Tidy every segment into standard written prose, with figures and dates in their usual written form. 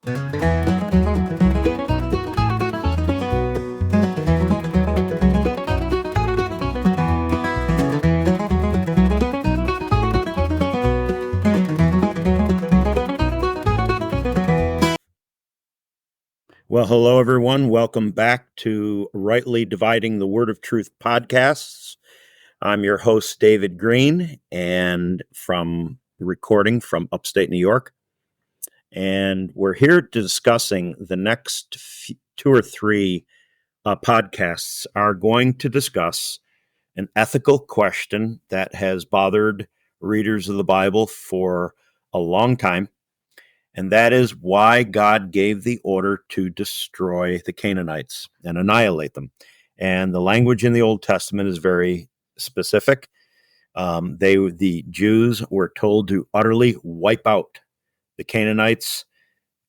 Well, hello, everyone. Welcome back to Rightly Dividing the Word of Truth podcasts. I'm your host, David Green, and recording from upstate New York. And we're here discussing the next two or three podcasts are going to discuss an ethical question that has bothered readers of the Bible for a long time. And that is why God gave the order to destroy the Canaanites and annihilate them. And the language in the Old Testament is very specific. The Jews were told to utterly wipe out the Canaanites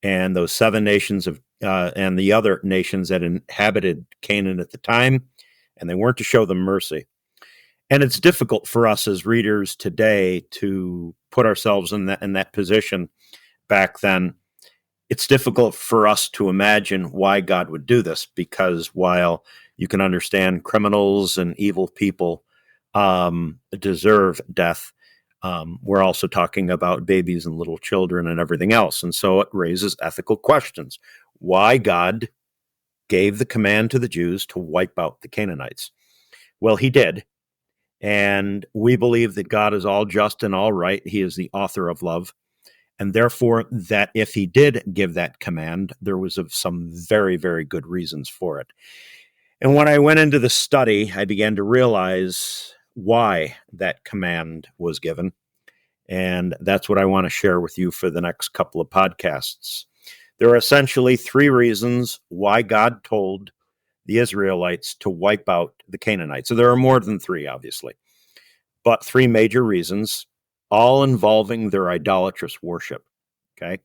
and those seven nations and the other nations that inhabited Canaan at the time, and they weren't to show them mercy. And it's difficult for us as readers today to put ourselves in that position. Back then, it's difficult for us to imagine why God would do this, because while you can understand criminals and evil people deserve death, we're also talking about babies and little children and everything else. And so it raises ethical questions. Why God gave the command to the Jews to wipe out the Canaanites? Well, he did. And we believe that God is all just and all right. He is the author of love. And therefore, that if he did give that command, there was some very, very good reasons for it. And when I went into the study, I began to realize why that command was given. And that's what I want to share with you for the next couple of podcasts. There are essentially three reasons why God told the Israelites to wipe out the Canaanites. So there are more than three, obviously, but three major reasons, all involving their idolatrous worship, okay?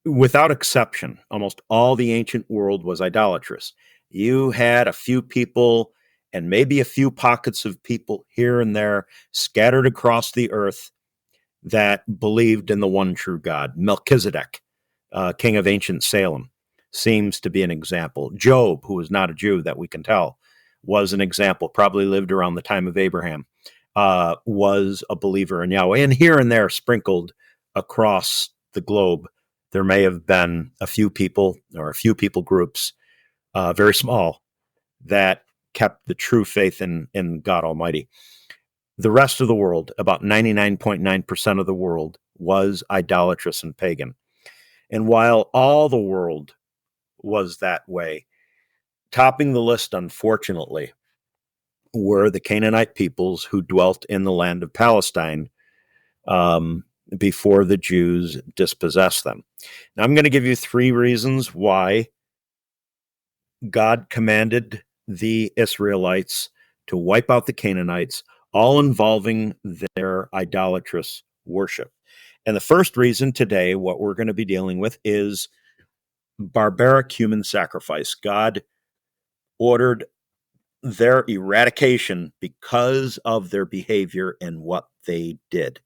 Without exception, almost all the ancient world was idolatrous. You had a few people and maybe a few pockets of people here and there scattered across the earth that believed in the one true God. Melchizedek, king of ancient Salem, seems to be an example. Job, who was not a Jew that we can tell, was an example, probably lived around the time of Abraham. Was a believer in Yahweh. And here and there, sprinkled across the globe, there may have been a few people groups, very small, that kept the true faith in God Almighty. The rest of the world, about 99.9% of the world, was idolatrous and pagan. And while all the world was that way, topping the list, unfortunately, were the Canaanite peoples who dwelt in the land of Palestine before the Jews dispossessed them. Now, I'm going to give you three reasons why God commanded the Israelites to wipe out the Canaanites, all involving their idolatrous worship. And the first reason today, what we're going to be dealing with, is barbaric human sacrifice. God ordered their eradication because of their behavior and what they did.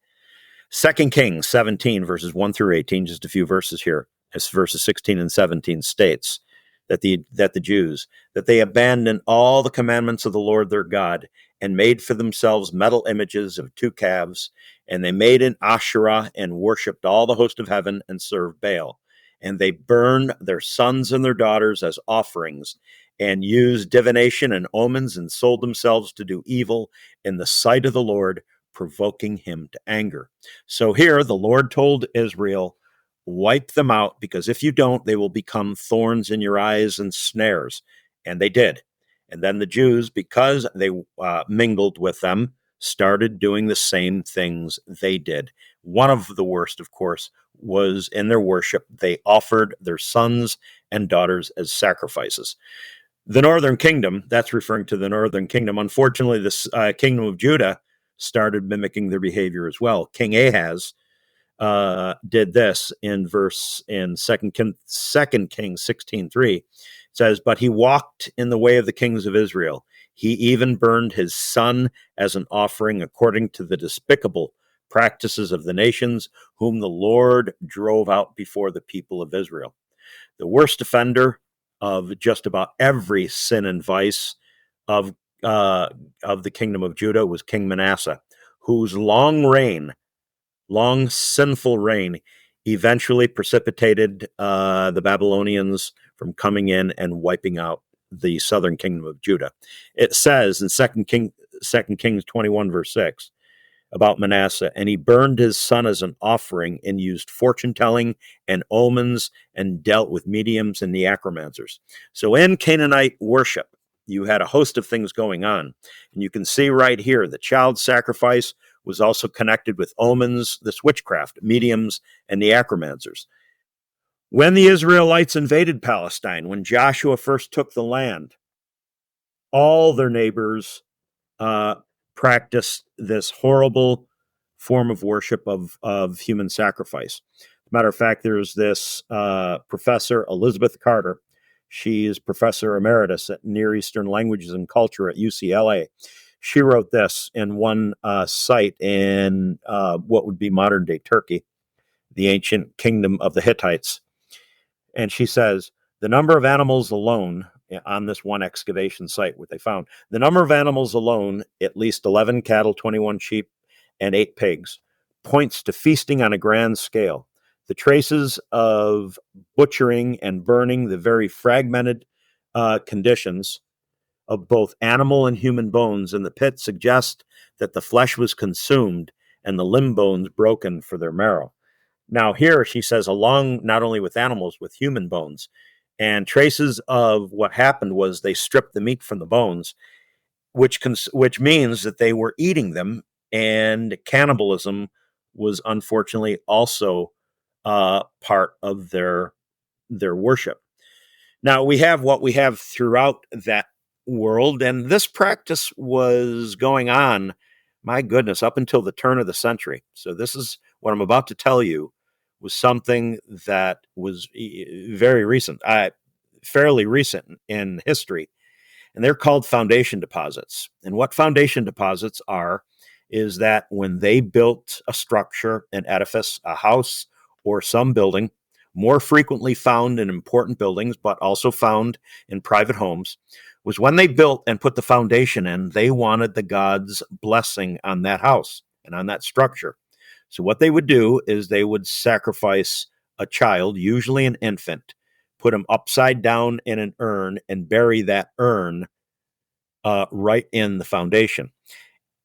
2 Kings 17, verses 1 through 18, just a few verses here, as verses 16 and 17 states that the Jews, that they abandoned all the commandments of the Lord their God and made for themselves metal images of two calves, and they made an Asherah and worshipped all the host of heaven and served Baal. And they burned their sons and their daughters as offerings, and used divination and omens, and sold themselves to do evil in the sight of the Lord, provoking him to anger. So here the Lord told Israel, wipe them out, because if you don't, they will become thorns in your eyes and snares. And they did. And then the Jews, because they mingled with them, started doing the same things they did. One of the worst, of course, was in their worship. They offered their sons and daughters as sacrifices. The northern kingdom, that's referring to the northern kingdom. Unfortunately, this kingdom of Judah started mimicking their behavior as well. King Ahaz did this in 2 Kings 16:3. It says, but he walked in the way of the kings of Israel. He even burned his son as an offering according to the despicable practices of the nations, whom the Lord drove out before the people of Israel. The worst offender of just about every sin and vice of the kingdom of Judah was King Manasseh, whose long sinful reign, eventually precipitated the Babylonians from coming in and wiping out the southern kingdom of Judah. It says in 2 Kings 21, verse 6, about Manasseh, and he burned his son as an offering and used fortune telling and omens and dealt with mediums and necromancers. So in Canaanite worship, you had a host of things going on. And you can see right here the child sacrifice was also connected with omens, this witchcraft, mediums, and necromancers. When the Israelites invaded Palestine, when Joshua first took the land, all their neighbors practiced this horrible form of worship of human sacrifice. Matter of fact, there's this professor, Elizabeth Carter. She is professor emeritus at Near Eastern Languages and Culture at UCLA. She wrote this in one site in what would be modern day Turkey, the ancient kingdom of the Hittites. And she says, the number of animals alone on this one excavation site, what they found, the number of animals alone, at least 11 cattle, 21 sheep, and 8 pigs, points to feasting on a grand scale. The traces of butchering and burning, the very fragmented conditions of both animal and human bones in the pit suggest that the flesh was consumed and the limb bones broken for their marrow. Now, here she says, along not only with animals, with human bones, and traces of what happened was they stripped the meat from the bones, which means that they were eating them, and cannibalism was unfortunately also part of their worship. Now, we have what we have throughout that world, and this practice was going on, my goodness, up until the turn of the century. So this is what I'm about to tell you was something that was very recent, fairly recent in history. And they're called foundation deposits. And what foundation deposits are is that when they built a structure, an edifice, a house, or some building, more frequently found in important buildings, but also found in private homes, was when they built and put the foundation in, they wanted the God's blessing on that house and on that structure. So what they would do is they would sacrifice a child, usually an infant, put him upside down in an urn and bury that urn right in the foundation.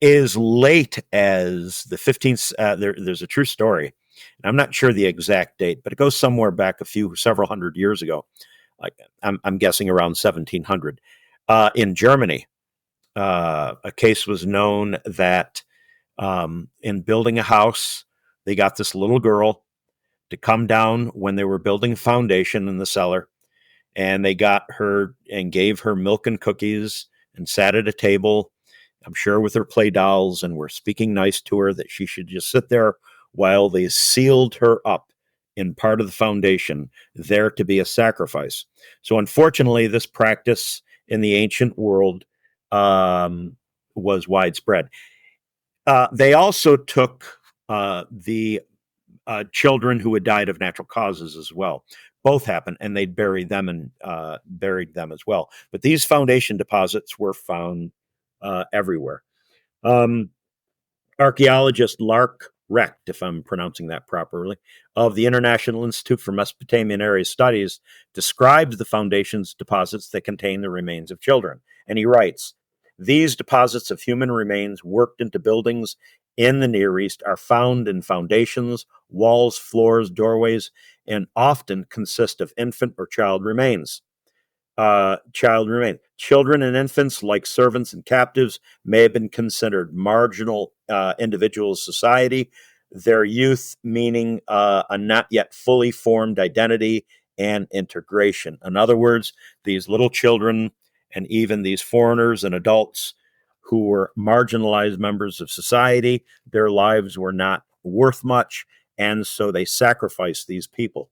As late as the 15th, there's a true story, and I'm not sure the exact date, but it goes somewhere back several hundred years ago. Like I'm guessing around 1700. In Germany, a case was known that in building a house, they got this little girl to come down when they were building a foundation in the cellar, and they got her and gave her milk and cookies and sat at a table, I'm sure with her play dolls, and were speaking nice to her that she should just sit there while they sealed her up in part of the foundation, there to be a sacrifice. So unfortunately, this practice in the ancient world was widespread. They also took the children who had died of natural causes as well. Both happened, and they'd buried them as well. But these foundation deposits were found everywhere. Archaeologist Lark Recht, if I'm pronouncing that properly, of the International Institute for Mesopotamian Area Studies, describes the foundation's deposits that contain the remains of children. And he writes, these deposits of human remains worked into buildings in the Near East are found in foundations, walls, floors, doorways, and often consist of infant or child remains. Children and infants, like servants and captives, may have been considered marginal individuals of society, their youth meaning a not yet fully formed identity and integration. In other words, these little children and even these foreigners and adults who were marginalized members of society, their lives were not worth much, and so they sacrificed these people.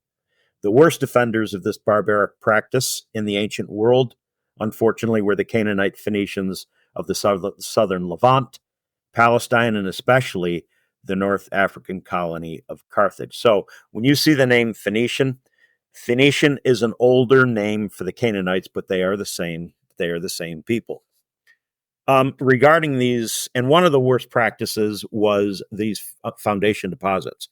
The worst offenders of this barbaric practice in the ancient world, unfortunately, were the Canaanite Phoenicians of the southern Levant, Palestine, and especially the North African colony of Carthage. So when you see the name Phoenician, Phoenician is an older name for the Canaanites, but they are the same. They are the same people. Regarding these, and one of the worst practices was these foundation deposits.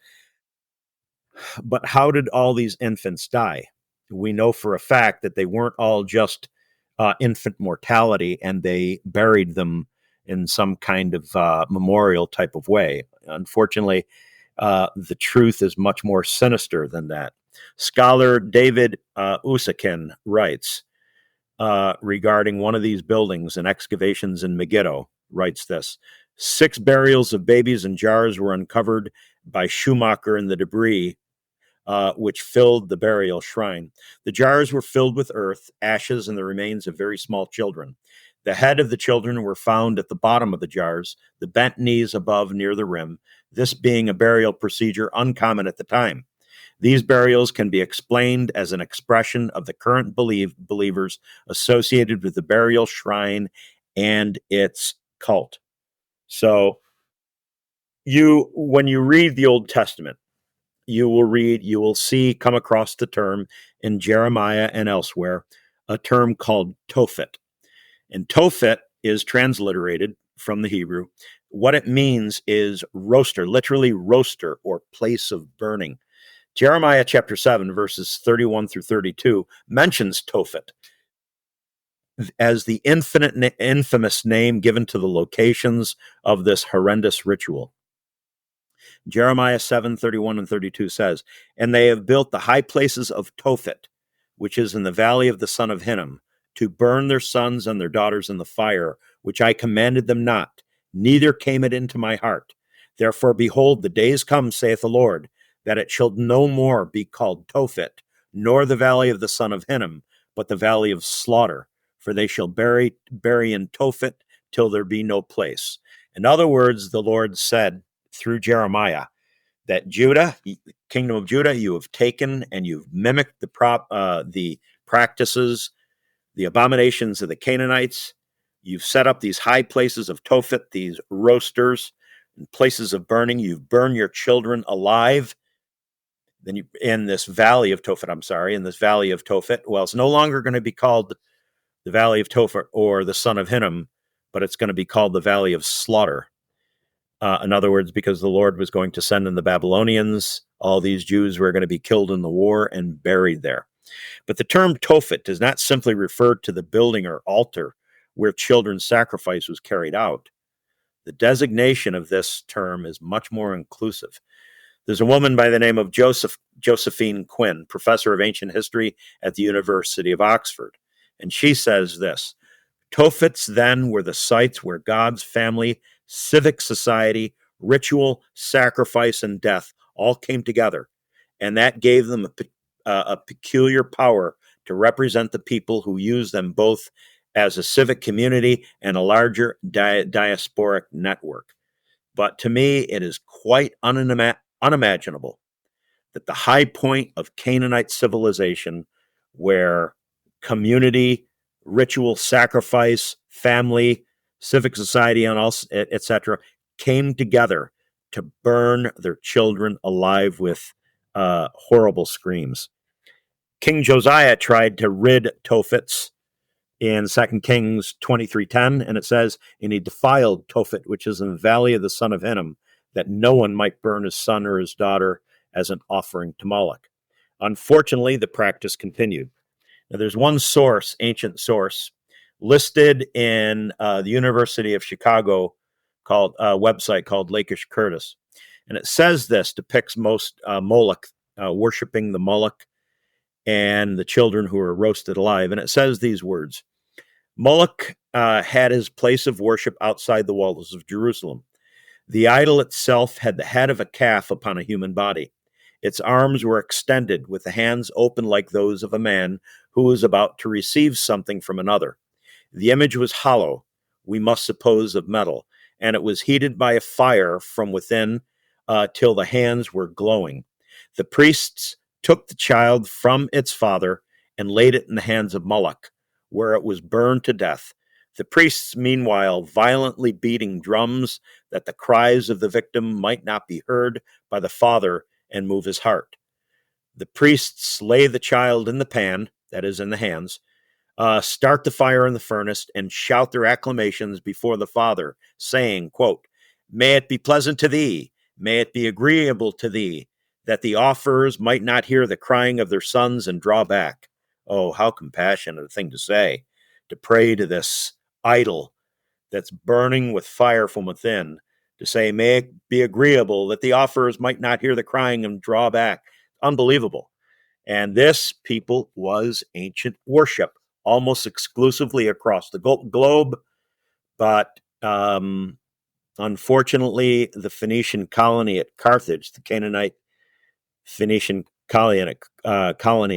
But how did all these infants die? We know for a fact that they weren't all just infant mortality and they buried them in some kind of memorial type of way. Unfortunately, the truth is much more sinister than that. Scholar David Usakin writes regarding one of these buildings and excavations in Megiddo, writes this: 6 burials of babies in jars were uncovered by Schumacher in the debris which filled the burial shrine. The jars were filled with earth, ashes, and the remains of very small children. The head of the children were found at the bottom of the jars, the bent knees above near the rim, this being a burial procedure uncommon at the time. These burials can be explained as an expression of the current believers associated with the burial shrine and its cult. So, when you read the Old Testament, you will see come across the term in Jeremiah and elsewhere, a term called Tophet. And Tophet is transliterated from the Hebrew. What it means is roaster, literally roaster or place of burning. Jeremiah chapter 7, verses 31 through 32 mentions Tophet as the infamous name given to the locations of this horrendous ritual. Jeremiah 7, 31 and 32 says, "And they have built the high places of Tophet, which is in the valley of the son of Hinnom, to burn their sons and their daughters in the fire, which I commanded them not, neither came it into my heart. Therefore, behold, the days come, saith the Lord, that it shall no more be called Tophet, nor the valley of the son of Hinnom, but the valley of slaughter, for they shall bury in Tophet till there be no place." In other words, the Lord said through Jeremiah that Judah, kingdom of Judah, you have taken and you've mimicked the practices, the abominations of the Canaanites. You've set up these high places of Tophet, these roasters, and places of burning. You've burned your children alive. Then in this valley of Tophet, well, it's no longer going to be called the valley of Tophet or the son of Hinnom, but it's going to be called the valley of slaughter. In other words, because the Lord was going to send in the Babylonians, all these Jews were going to be killed in the war and buried there. But the term Tophet does not simply refer to the building or altar where children's sacrifice was carried out. The designation of this term is much more inclusive. There's a woman by the name of Josephine Quinn, professor of ancient history at the University of Oxford, and she says this: Tophets then were the sites where God's family, civic society, ritual, sacrifice, and death all came together, and that gave them a peculiar power to represent the people who used them both as a civic community and a larger diasporic network. But to me, it is quite unimaginable that the high point of Canaanite civilization, where community, ritual, sacrifice, family, civic society, and all, etc., came together to burn their children alive with horrible screams. King Josiah tried to rid Tophets in 2 Kings 23:10, and it says, "And he defiled Tophet, which is in the valley of the son of Hinnom, that no one might burn his son or his daughter as an offering to Moloch." Unfortunately, the practice continued. Now, there's one source, ancient source, listed in the University of Chicago website called Lakish Curtis, and it says this depicts most Moloch, worshiping the Moloch and the children who were roasted alive, and it says these words: Moloch had his place of worship outside the walls of Jerusalem. The idol itself had the head of a calf upon a human body. Its arms were extended, with the hands open like those of a man who was about to receive something from another. The image was hollow, we must suppose of metal, and it was heated by a fire from within till the hands were glowing. The priests took the child from its father and laid it in the hands of Moloch, where it was burned to death. The priests, meanwhile, violently beating drums that the cries of the victim might not be heard by the father and move his heart. The priests lay the child in the pan, that is, in the hands, start the fire in the furnace, and shout their acclamations before the father, saying, quote, "May it be pleasant to thee, may it be agreeable to thee, that the offerers might not hear the crying of their sons and draw back." Oh, how compassionate a thing to say, to pray to this idol that's burning with fire from within, to say, "May it be agreeable that the offerers might not hear the crying and draw back." Unbelievable. And this, people, was ancient worship, almost exclusively across the globe. But unfortunately, the Phoenician colony at Carthage, the Canaanite Phoenician colony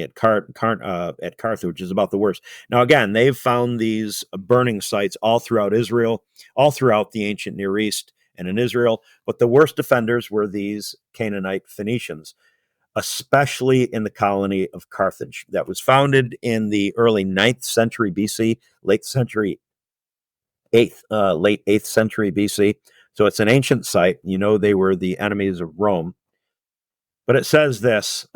at Carthage, is about the worst. Now, again, they've found these burning sites all throughout Israel, all throughout the ancient Near East and in Israel. But the worst offenders were these Canaanite Phoenicians, especially in the colony of Carthage, that was founded in the early 9th century BC, late 8th century BC. So it's an ancient site. You know, they were the enemies of Rome. But it says this,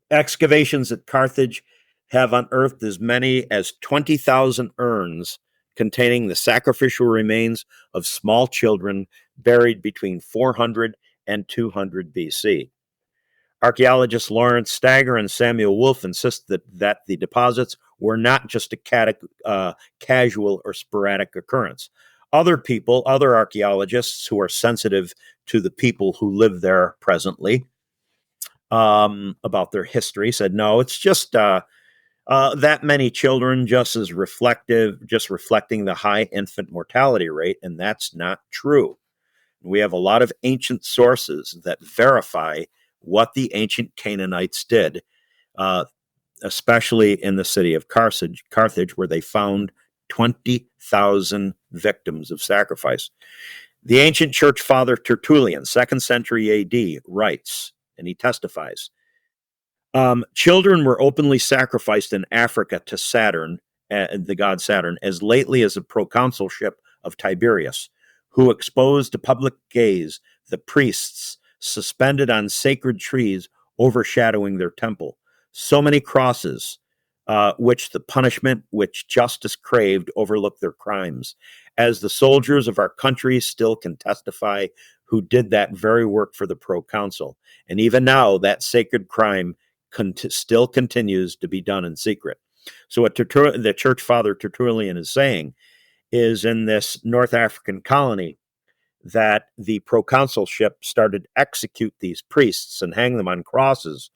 excavations at Carthage have unearthed as many as 20,000 urns containing the sacrificial remains of small children buried between 400 and 200 BC. Archaeologists Lawrence Stagger and Samuel Wolfe insist that the deposits were not just a casual or sporadic occurrence. Other archaeologists who are sensitive to the people who live there presently, about their history, said, no, it's just that many children, just reflecting the high infant mortality rate, and that's not true. We have a lot of ancient sources that verify what the ancient Canaanites did, especially in the city of Carthage, where they found 20,000 victims of sacrifice. The ancient church father Tertullian, 2nd century AD, writes, and he testifies, children were openly sacrificed in Africa to Saturn, the god Saturn, as lately as the proconsulship of Tiberius, who exposed to public gaze the priests suspended on sacred trees overshadowing their temple. So many crosses, which the punishment which justice craved overlooked their crimes, as the soldiers of our country still can testify, who did that very work for the proconsul. And even now, that sacred crime still continues to be done in secret. So what the church father Tertullian is saying is, in this North African colony, that the proconsulship started to execute these priests and hang them on crosses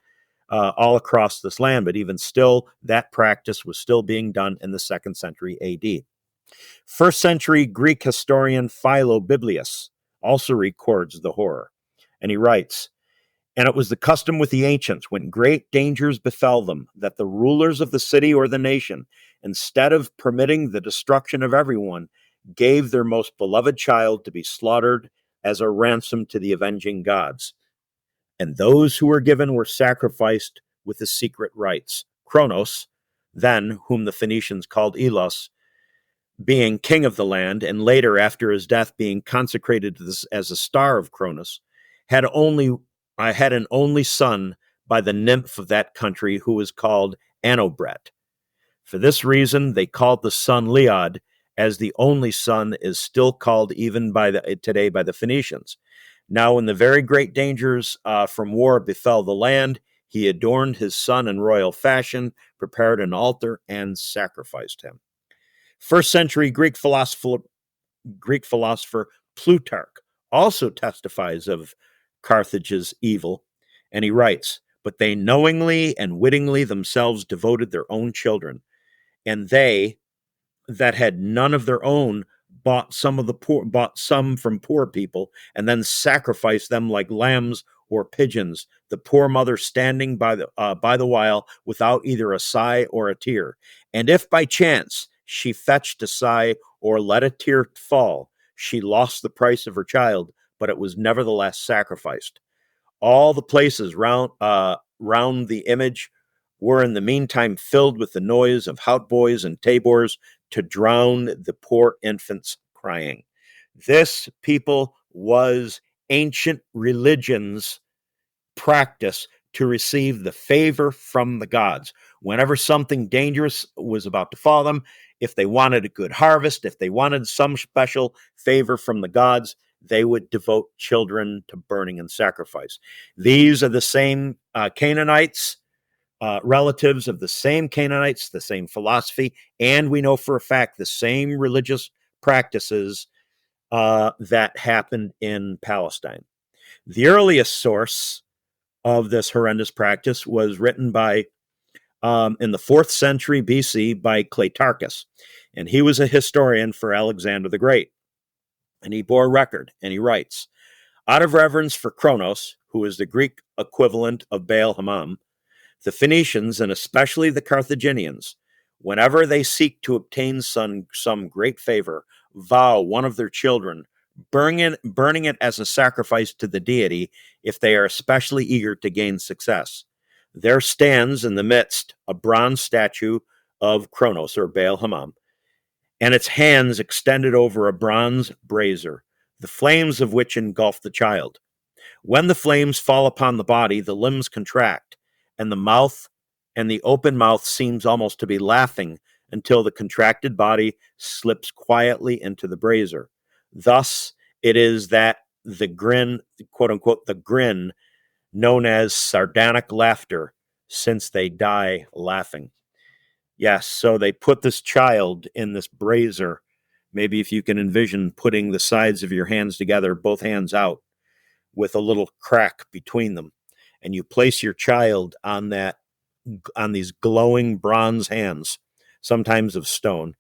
all across this land. But even still, that practice was still being done in the 2nd century AD. 1st century Greek historian Philobiblius also records the horror. And he writes, "And it was the custom with the ancients, when great dangers befell them, that the rulers of the city or the nation, instead of permitting the destruction of everyone, gave their most beloved child to be slaughtered as a ransom to the avenging gods. And those who were given were sacrificed with the secret rites. Kronos, then, whom the Phoenicians called Elos, being king of the land, and later, after his death, being consecrated as a star of Cronus, had an only son by the nymph of that country, who was called Anobret. For this reason, they called the son Leod, as the only son is still called even today by the Phoenicians. Now, when the very great dangers from war befell the land, he adorned his son in royal fashion, prepared an altar, and sacrificed him." 1st century Greek philosopher Plutarch also testifies of Carthage's evil, and he writes, "But they knowingly and wittingly themselves devoted their own children, and they that had none of their own bought some from poor people, and then sacrificed them like lambs or pigeons, the poor mother standing by the while without either a sigh or a tear. And if by chance she fetched a sigh or let a tear fall, she lost the price of her child, but it was nevertheless sacrificed. All the places round the image were in the meantime filled with the noise of hautboys and tabors to drown the poor infants crying. This, people, was ancient religion's practice to receive the favor from the gods. Whenever something dangerous was about to fall them, if they wanted a good harvest, if they wanted some special favor from the gods, they would devote children to burning and sacrifice. These are the same Canaanites, relatives of the same Canaanites, the same philosophy, and we know for a fact the same religious practices that happened in Palestine. The earliest source of this horrendous practice was written by in the 4th century BC by Cleitarchus, and he was a historian for Alexander the Great. And he bore record, and he writes, out of reverence for Kronos, who is the Greek equivalent of Baal Hammam, the Phoenicians, and especially the Carthaginians, whenever they seek to obtain some great favor, vow one of their children, burning it as a sacrifice to the deity if they are especially eager to gain success. There stands in the midst a bronze statue of Kronos, or Baal Hammam, and its hands extended over a bronze brazier, the flames of which engulf the child. When the flames fall upon the body, the limbs contract, and the open mouth seems almost to be laughing until the contracted body slips quietly into the brazier. Thus, it is that the grin, quote unquote, the grin, known as sardonic laughter, since they die laughing. Yes, so they put this child in this brazier. Maybe if you can envision putting the sides of your hands together, both hands out, with a little crack between them, and you place your child on these glowing bronze hands, sometimes of stone,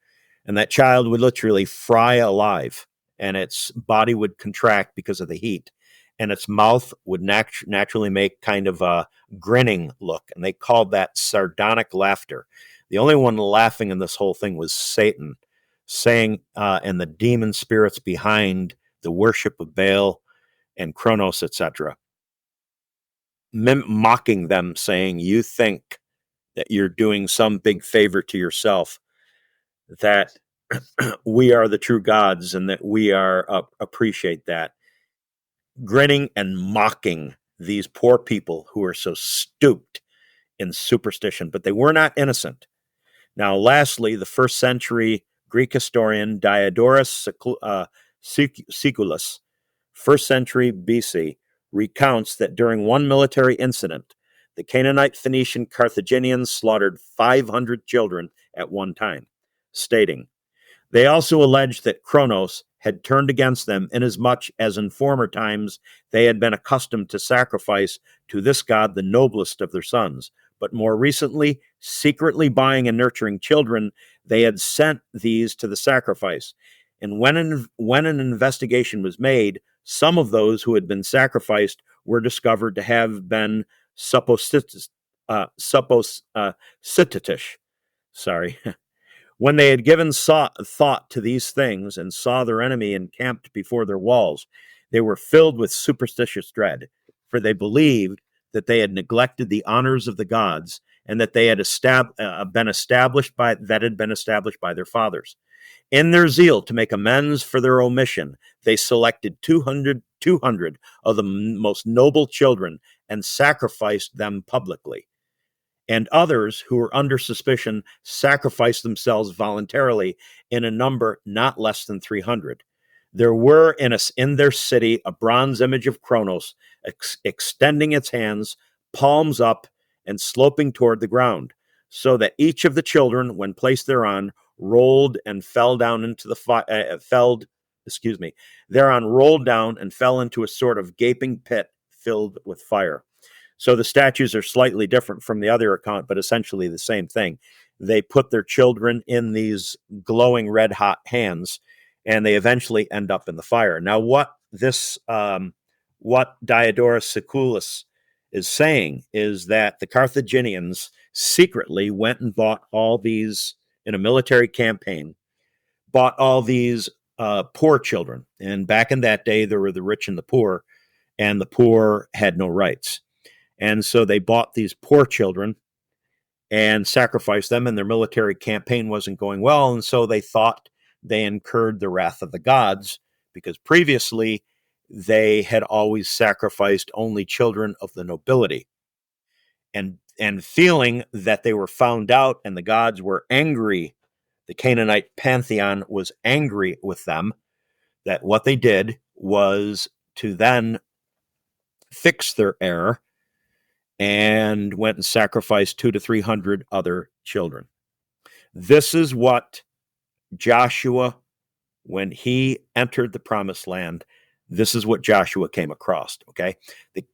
and that child would literally fry alive, and its body would contract because of the heat, and its mouth would naturally make kind of a grinning look, and they called that sardonic laughter. The only one laughing in this whole thing was Satan, saying, and the demon spirits behind the worship of Baal and Kronos, etc., mocking them, saying, you think that you're doing some big favor to yourself, that we are the true gods and that we are appreciate that. Grinning and mocking these poor people who are so stooped in superstition, but they were not innocent. Now, lastly, the 1st century Greek historian Diodorus Siculus, 1st century BC, recounts that during one military incident, the Canaanite, Phoenician, Carthaginians slaughtered 500 children at one time, stating, they also alleged that Kronos had turned against them, inasmuch as in former times they had been accustomed to sacrifice to this god the noblest of their sons. But more recently, secretly buying and nurturing children, they had sent these to the sacrifice. And when an investigation was made, some of those who had been sacrificed were discovered to have been suppositish. Sorry. When they had given thought to these things and saw their enemy encamped before their walls, they were filled with superstitious dread, for they believed that they had neglected the honors of the gods and that they had been established by their fathers. In their zeal to make amends for their omission, they selected 200 of the most noble children and sacrificed them publicly. And others who were under suspicion sacrificed themselves voluntarily in a number not less than 300. There were in their city a bronze image of Kronos, extending its hands, palms up, and sloping toward the ground, so that each of the children, when placed thereon, rolled and fell down into the rolled down and fell into a sort of gaping pit filled with fire. So the statues are slightly different from the other account, but essentially the same thing. They put their children in these glowing red hot hands, and they eventually end up in the fire. Now, what Diodorus Siculus is saying is that the Carthaginians secretly went and bought all these, in a military campaign, bought all these poor children. And back in that day, there were the rich and the poor had no rights. And so they bought these poor children and sacrificed them, and their military campaign wasn't going well, and so they thought they incurred the wrath of the gods, because previously they had always sacrificed only children of the nobility. And feeling that they were found out and the gods were angry, the Canaanite pantheon was angry with them, that what they did was to then fix their error and went and sacrificed 200 to 300 other children. This is what Joshua, when he entered the promised land, this is what Joshua came across. Okay.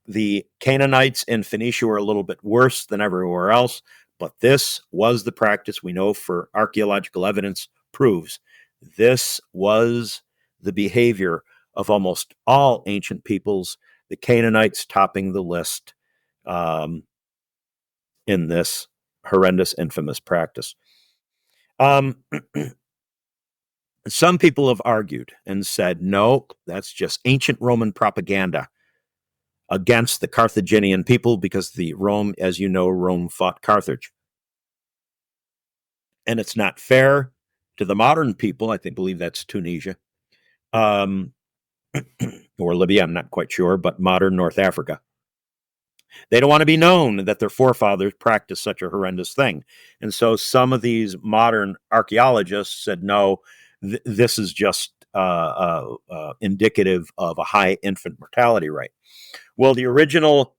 The Canaanites in Phoenicia were a little bit worse than everywhere else, but this was the practice. We know, for archaeological evidence proves this was the behavior of almost all ancient peoples, the Canaanites topping the list in this horrendous, infamous practice. Some people have argued and said, no, that's just ancient Roman propaganda against the Carthaginian people, because Rome, as you know, Rome fought Carthage. And it's not fair to the modern people. Believe that's Tunisia, or Libya, I'm not quite sure, but modern North Africa. They don't want to be known that their forefathers practiced such a horrendous thing. And so some of these modern archaeologists said, no, this is just indicative of a high infant mortality rate. Well, the original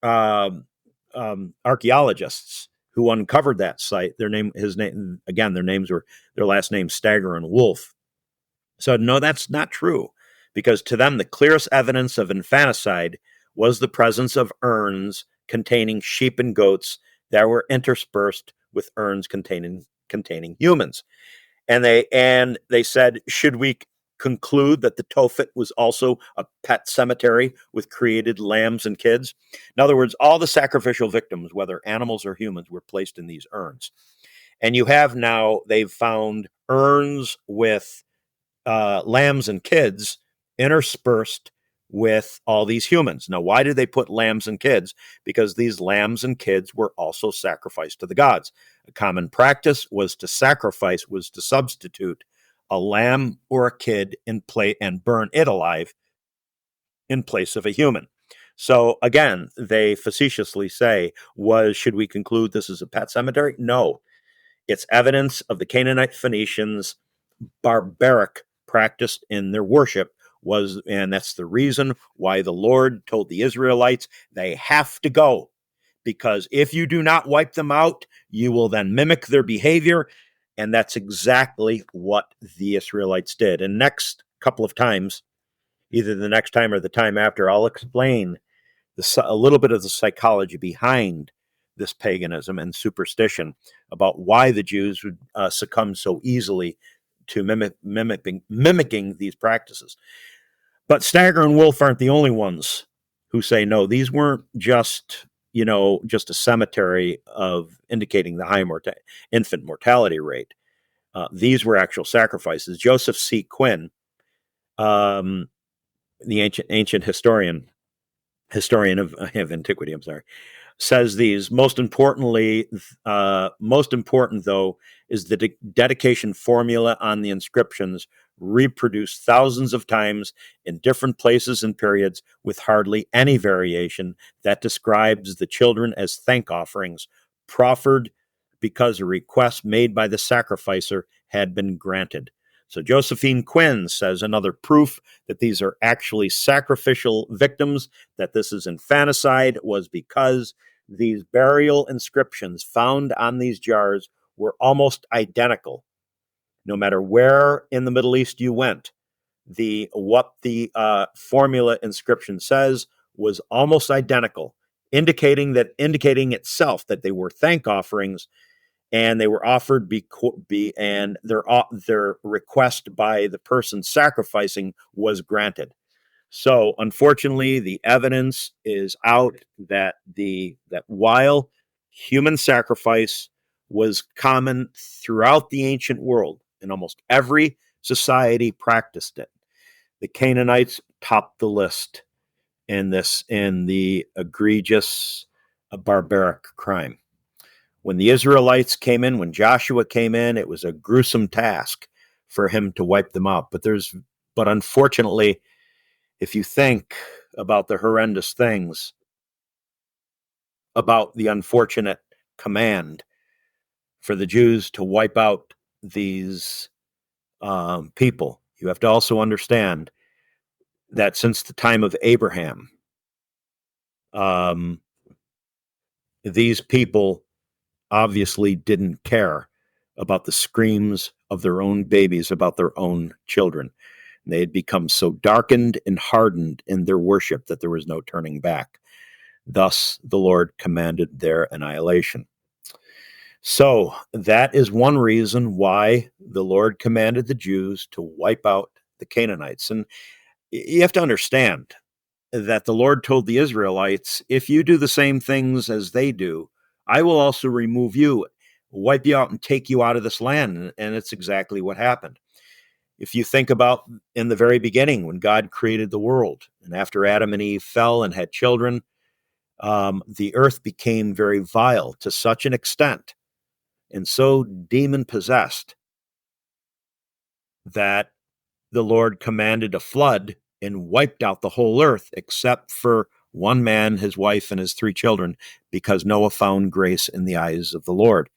archaeologists who uncovered that site, their last name Stagger and Wolf, said, no, that's not true, because to them, the clearest evidence of infanticide was the presence of urns containing sheep and goats that were interspersed with urns containing humans. And they said, should we conclude that the Tophet was also a pet cemetery with created lambs and kids? In other words, all the sacrificial victims, whether animals or humans, were placed in these urns. And they've found urns with lambs and kids interspersed with all these humans. Now, why did they put lambs and kids? Because these lambs and kids were also sacrificed to the gods. A common practice was to substitute a lamb or a kid and burn it alive in place of a human. So again, they facetiously say, should we conclude this is a pet cemetery? No, it's evidence of the Canaanite Phoenicians' barbaric practice in their worship, and that's the reason why the Lord told the Israelites they have to go, because if you do not wipe them out, you will then mimic their behavior. And that's exactly what the Israelites did. And next couple of times, either the next time or the time after, I'll explain a little bit of the psychology behind this paganism and superstition, about why the Jews would succumb so easily to mimicking these practices. But Stagger and Wolf aren't the only ones who say, no, these weren't just a cemetery of indicating the high infant mortality rate. These were actual sacrifices. Joseph C. Quinn, the ancient historian of antiquity, says these. Most important though is the dedication formula on the inscriptions, reproduced thousands of times in different places and periods with hardly any variation, that describes the children as thank offerings proffered because a request made by the sacrificer had been granted. So Josephine Quinn says, another proof that these are actually sacrificial victims, that this is infanticide, was because these burial inscriptions found on these jars were almost identical. No matter where in the Middle East you went, what the formula inscription says was almost identical, indicating itself that they were thank offerings, and they were offered and their request by the person sacrificing was granted. So unfortunately, the evidence is out that while human sacrifice was common throughout the ancient world, and almost every society practiced it, the Canaanites topped the list in the egregious barbaric crime. When the Israelites came in, when Joshua came in, it was a gruesome task for him to wipe them out. But unfortunately, if you think about the horrendous things, about the unfortunate command for the Jews to wipe out these people, you have to also understand that since the time of Abraham, um, these people obviously didn't care about the screams of their own babies, about their own children. They had become so darkened and hardened in their worship that there was no turning back. Thus, the Lord commanded their annihilation. So, that is one reason why the Lord commanded the Jews to wipe out the Canaanites. And you have to understand that the Lord told the Israelites, if you do the same things as they do, I will also remove you, wipe you out, and take you out of this land. And it's exactly what happened. If you think about in the very beginning when God created the world, and after Adam and Eve fell and had children, the earth became very vile to such an extent and so demon possessed that the Lord commanded a flood and wiped out the whole earth except for one man, his wife, and his three children, because Noah found grace in the eyes of the Lord.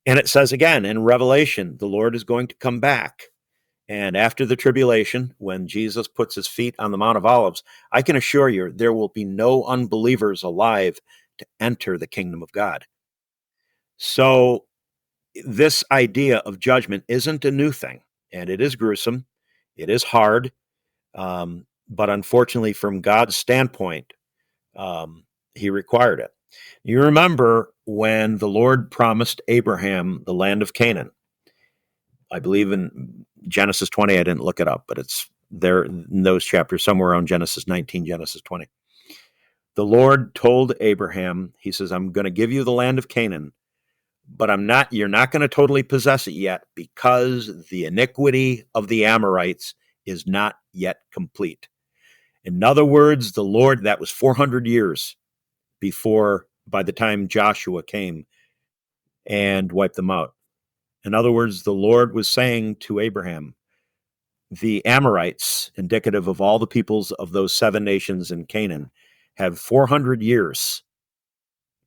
And it says again in Revelation, the Lord is going to come back. And after the tribulation, when Jesus puts his feet on the Mount of Olives, I can assure you there will be no unbelievers alive to enter the kingdom of God. So this idea of judgment isn't a new thing, and it is gruesome. It is hard. But unfortunately, from God's standpoint, he required it. You remember when the Lord promised Abraham the land of Canaan. I believe in Genesis 20. I didn't look it up, but it's there in those chapters, somewhere around Genesis 19, Genesis 20. The Lord told Abraham, he says, I'm going to give you the land of Canaan, but you're not going to totally possess it yet because the iniquity of the Amorites is not yet complete. In other words, the Lord, that was 400 years by the time Joshua came and wiped them out. In other words, the Lord was saying to Abraham, the Amorites, indicative of all the peoples of those 7 nations in Canaan, have 400 years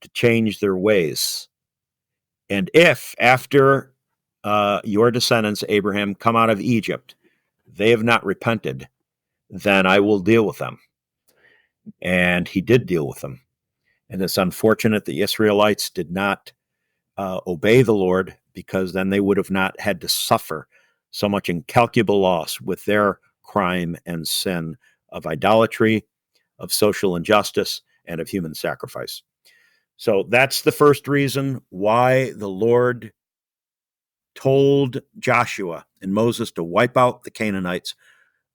to change their ways. And if after your descendants, Abraham, come out of Egypt, they have not repented, then I will deal with them. And he did deal with them. And it's unfortunate the Israelites did not obey the Lord, because then they would have not had to suffer so much incalculable loss with their crime and sin of idolatry, of social injustice, and of human sacrifice. So that's the first reason why the Lord told Joshua and Moses to wipe out the Canaanites,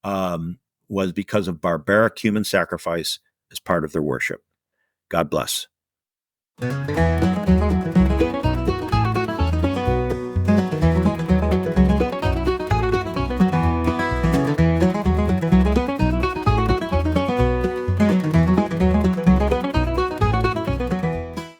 was because of barbaric human sacrifice as part of their worship. God bless.